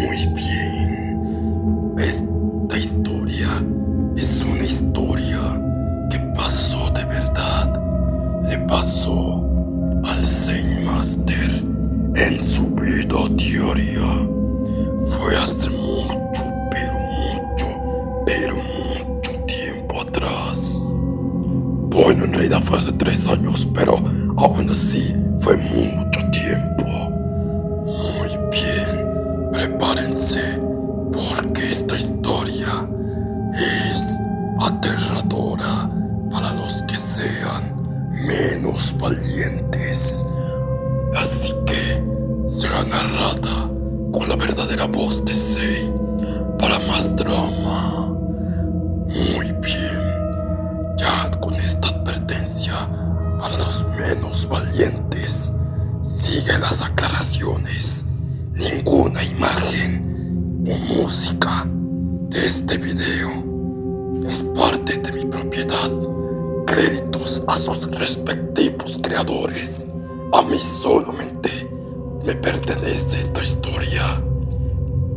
Muy bien. Esta historia es una historia que pasó de verdad. Le pasó al Zen Master en su vida diaria. Fue hace mucho, pero mucho tiempo atrás. Bueno, en realidad fue hace 3 años, pero aún así fue mucho tiempo. Muy bien, prepárense, porque esta historia es aterradora para los que sean menos valientes. Así que será narrada con la verdadera voz de Sei para más drama. Muy bien, ya con esta advertencia para los menos valientes, sigue las aclaraciones. Ninguna imagen o música de este video es parte de mi propiedad. Créditos a sus respectivos creadores. A mí solamente me pertenece esta historia.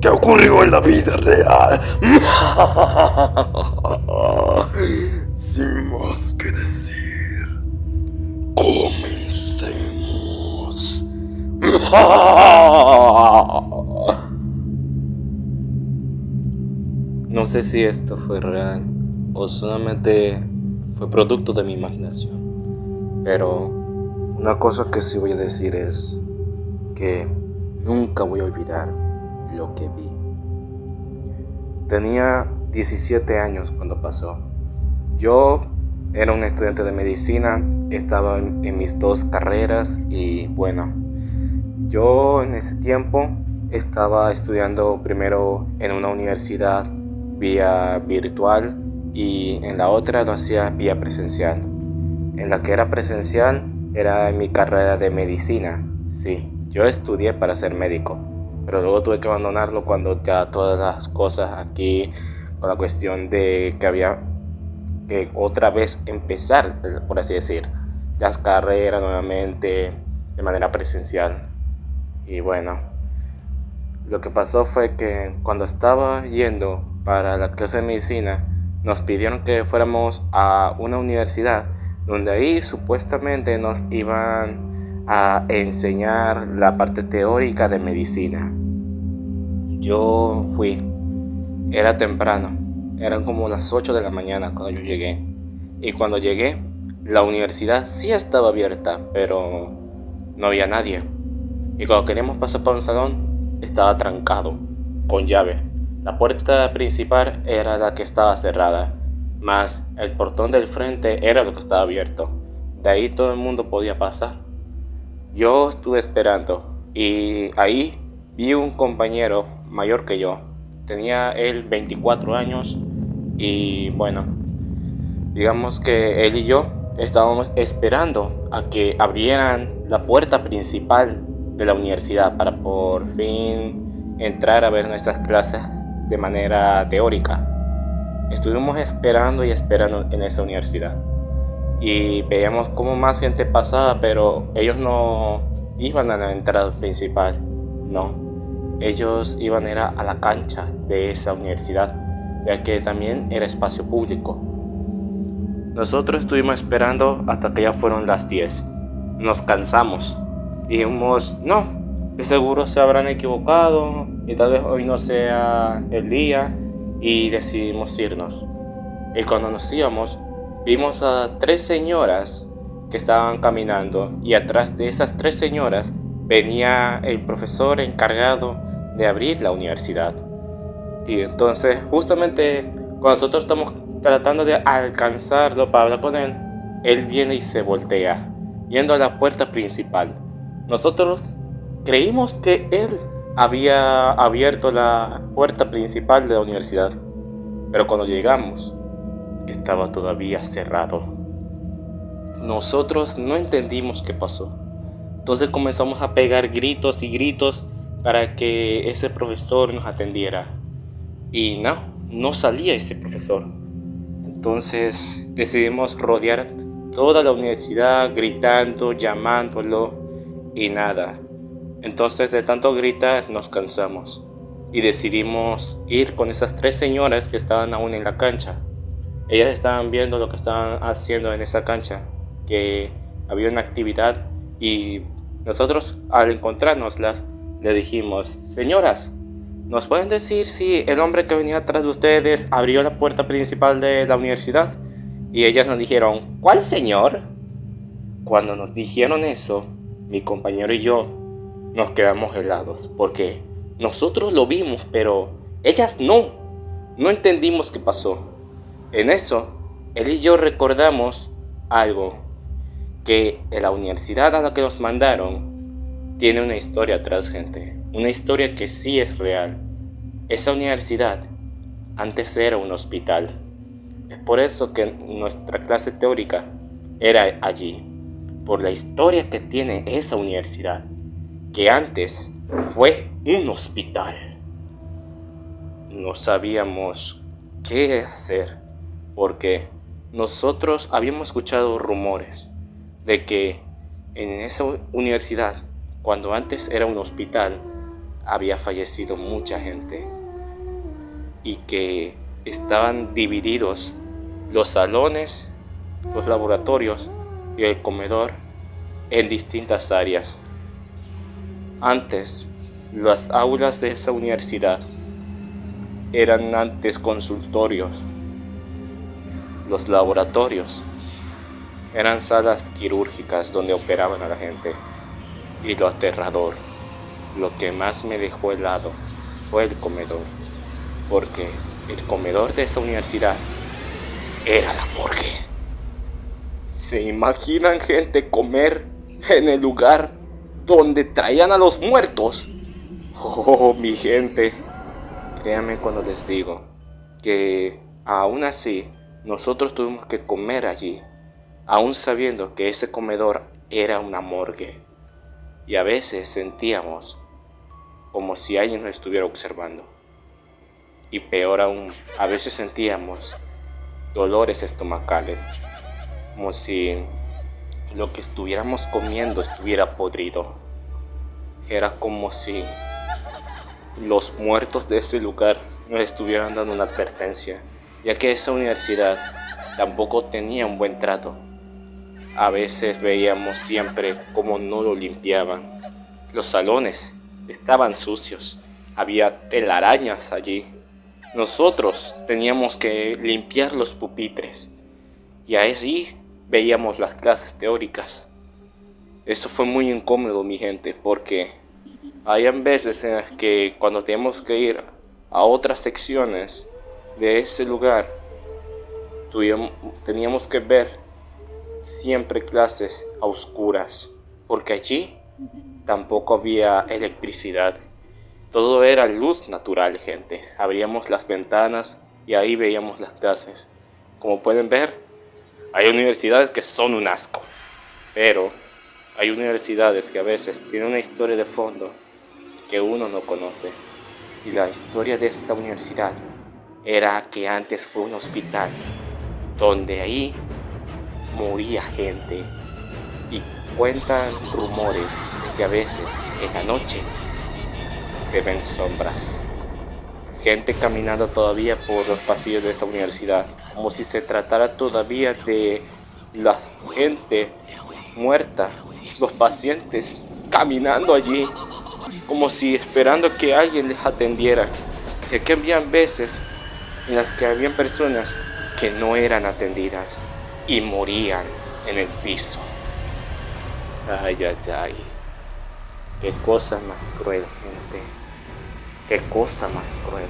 ¿Qué ocurrió en la vida real? Sin más que decir, comencemos. No sé si esto fue real o solamente fue producto de mi imaginación, pero una cosa que sí voy a decir es que nunca voy a olvidar lo que vi. Tenía 17 años cuando pasó. Yo era un estudiante de medicina, estaba en mis 2 carreras y bueno, yo en ese tiempo estaba estudiando primero en una universidad vía virtual y en la otra lo hacía vía presencial. En la que era presencial era en mi carrera de medicina. Sí, yo estudié para ser médico, pero luego tuve que abandonarlo cuando ya todas las cosas aquí, con la cuestión de que había que otra vez empezar, por así decir, las carreras nuevamente de manera presencial. Y bueno, lo que pasó fue que cuando estaba yendo para la clase de medicina, nos pidieron que fuéramos a una universidad donde ahí supuestamente nos iban a enseñar la parte teórica de medicina. Yo fui, era temprano, eran como las 8 de la mañana cuando yo llegué. Y cuando llegué, la universidad sí estaba abierta, pero no había nadie. Y cuando queríamos pasar por un salón, estaba trancado, con llave. La puerta principal era la que estaba cerrada, más el portón del frente era lo que estaba abierto. De ahí todo el mundo podía pasar. Yo estuve esperando y ahí vi un compañero mayor que yo. Tenía él 24 años y bueno, digamos que él y yo estábamos esperando a que abrieran la puerta principal de la universidad para por fin entrar a ver nuestras clases de manera teórica. Estuvimos esperando y esperando en esa universidad y veíamos cómo más gente pasaba, pero ellos no iban a la entrada principal, no, ellos iban a la cancha de esa universidad, ya que también era espacio público. Nosotros estuvimos esperando hasta que ya fueron las 10. Nos cansamos. Dijimos, no, de seguro se habrán equivocado y tal vez hoy no sea el día, y decidimos irnos. Y cuando nos íbamos, vimos a 3 señoras que estaban caminando y atrás de esas 3 señoras venía el profesor encargado de abrir la universidad. Y entonces justamente cuando nosotros estamos tratando de alcanzarlo para hablar con él, él viene y se voltea, yendo a la puerta principal. Nosotros creímos que él había abierto la puerta principal de la universidad, pero cuando llegamos, estaba todavía cerrado. Nosotros no entendimos qué pasó. Entonces comenzamos a pegar gritos y gritos para que ese profesor nos atendiera. Y no salía ese profesor. Entonces decidimos rodear toda la universidad gritando, llamándolo y nada. Entonces de tanto gritar nos cansamos y decidimos ir con esas 3 señoras que estaban aún en la cancha. Ellas estaban viendo lo que estaban haciendo en esa cancha, que había una actividad, y nosotros al encontrárnoslas le dijimos: señoras, ¿nos pueden decir si el hombre que venía atrás de ustedes abrió la puerta principal de la universidad? Y ellas nos dijeron: ¿cuál señor? Cuando nos dijeron eso, mi compañero y yo nos quedamos helados, porque nosotros lo vimos, pero ellas no entendimos qué pasó. En eso, él y yo recordamos algo, que en la universidad a la que nos mandaron tiene una historia atrás, gente, una historia que sí es real. Esa universidad antes era un hospital. Es por eso que nuestra clase teórica era allí, por la historia que tiene esa universidad, que antes fue un hospital. No sabíamos qué hacer, porque nosotros habíamos escuchado rumores de que en esa universidad, cuando antes era un hospital, había fallecido mucha gente y que estaban divididos los salones, los laboratorios y el comedor en distintas áreas. Antes, las aulas de esa universidad eran antes consultorios. Los laboratorios eran salas quirúrgicas donde operaban a la gente. Y lo aterrador, lo que más me dejó helado, fue el comedor, porque el comedor de esa universidad era la morgue. ¿Se imaginan, gente, comer en el lugar donde traían a los muertos? Oh, mi gente, créanme cuando les digo que aún así nosotros tuvimos que comer allí, aún sabiendo que ese comedor era una morgue. Y a veces sentíamos como si alguien nos estuviera observando. Y peor aún, a veces sentíamos dolores estomacales, como si lo que estuviéramos comiendo estuviera podrido. Era como si los muertos de ese lugar nos estuvieran dando una advertencia, ya que esa universidad tampoco tenía un buen trato. A veces veíamos siempre cómo no lo limpiaban. Los salones estaban sucios, había telarañas allí. Nosotros teníamos que limpiar los pupitres y allí veíamos las clases teóricas. Eso fue muy incómodo, mi gente, porque habían veces en las que cuando teníamos que ir a otras secciones de ese lugar, teníamos que ver siempre clases a oscuras, porque allí tampoco había electricidad. Todo era luz natural, gente. Abríamos las ventanas y ahí veíamos las clases. Como pueden ver, hay universidades que son un asco, pero hay universidades que a veces tienen una historia de fondo que uno no conoce. Y la historia de esta universidad era que antes fue un hospital, donde ahí moría gente. Y cuentan rumores de que a veces en la noche se ven sombras. Gente caminando todavía por los pasillos de esa universidad, como si se tratara todavía de la gente muerta, los pacientes caminando allí, como si esperando que alguien les atendiera. Ya que habían veces en las que habían personas que no eran atendidas y morían en el piso. Ay, ay, ay. Qué cosa más cruel, gente. Qué cosa más cruel.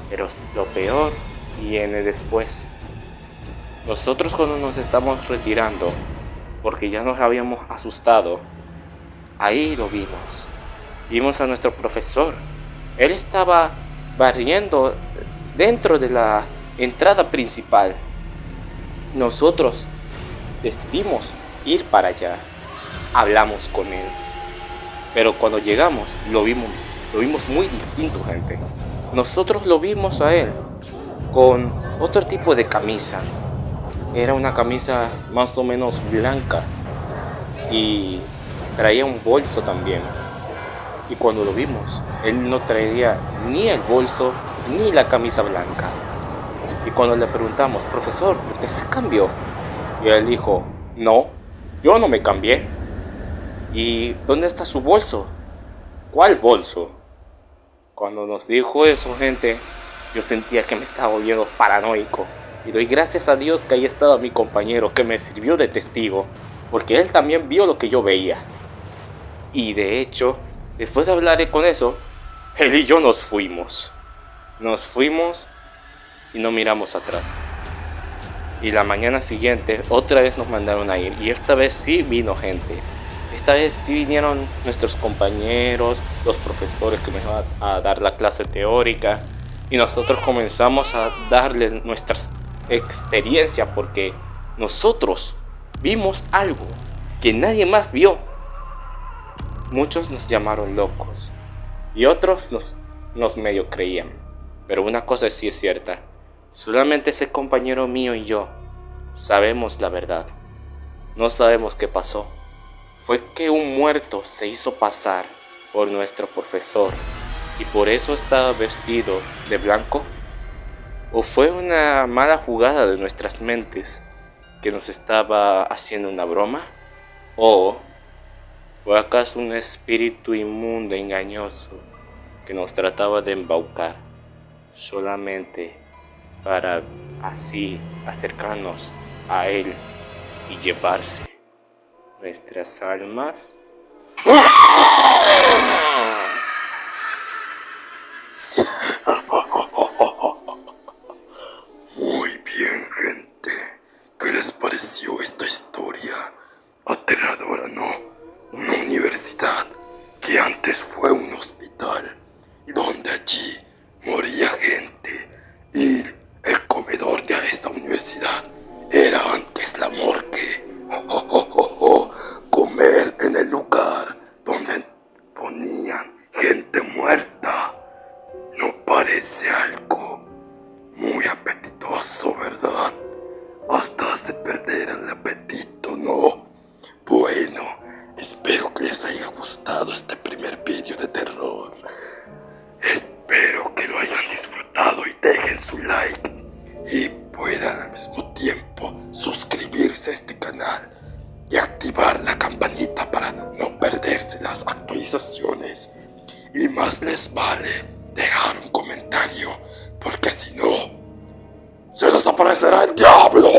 Pero lo peor viene después. Nosotros cuando nos estamos retirando, porque ya nos habíamos asustado, ahí lo vimos. Vimos a nuestro profesor. Él estaba barriendo dentro de la entrada principal. Nosotros decidimos ir para allá. Hablamos con él. Pero cuando llegamos, lo vimos muy distinto, gente. Nosotros lo vimos a él con otro tipo de camisa. Era una camisa más o menos blanca y traía un bolso también. y cuando lo vimos, él no traía ni el bolso ni la camisa blanca. Y cuando le preguntamos, profesor, ¿por qué se cambió? Y él dijo, no, yo no me cambié. ¿Y dónde está su bolso? ¿Cuál bolso? Cuando nos dijo eso, gente, yo sentía que me estaba volviendo paranoico. Y doy gracias a Dios que ahí estaba mi compañero que me sirvió de testigo, porque él también vio lo que yo veía. Y de hecho, después de hablar con eso, él y yo nos fuimos. Nos fuimos y no miramos atrás. Y la mañana siguiente otra vez nos mandaron a ir. Y esta vez sí vino gente. Esta vez sí vinieron nuestros compañeros, los profesores que me iban a dar la clase teórica. Y nosotros comenzamos a darle nuestra experiencia porque nosotros vimos algo que nadie más vio. Muchos nos llamaron locos y otros nos medio creían. Pero una cosa sí es cierta. Solamente ese compañero mío y yo sabemos la verdad. No sabemos qué pasó. Fue que un muerto se hizo pasar por nuestro profesor y por eso estaba vestido de blanco. ¿O fue una mala jugada de nuestras mentes que nos estaba haciendo una broma? ¿O fue acaso un espíritu inmundo engañoso que nos trataba de embaucar solamente para así acercarnos a él y llevarse nuestras almas? Muy bien, gente. ¿Qué les pareció esta historia? Aterradora, ¿no? Una universidad que antes fue un hospital, donde allí moría gente y el comedor de esta universidad era antes la morgue. Comer en el lugar donde ponían gente muerta no parece algo muy apetitoso, ¿verdad? Hasta hace perder el apetito, ¿no? Bueno, espero que les haya gustado este primer vídeo de terror. Espero que lo hayan disfrutado y dejen su like. Y puedan al mismo tiempo suscribirse a este canal y activar la campanita para no perderse las actualizaciones. Y más les vale dejar un comentario, porque si no, se les aparecerá el diablo.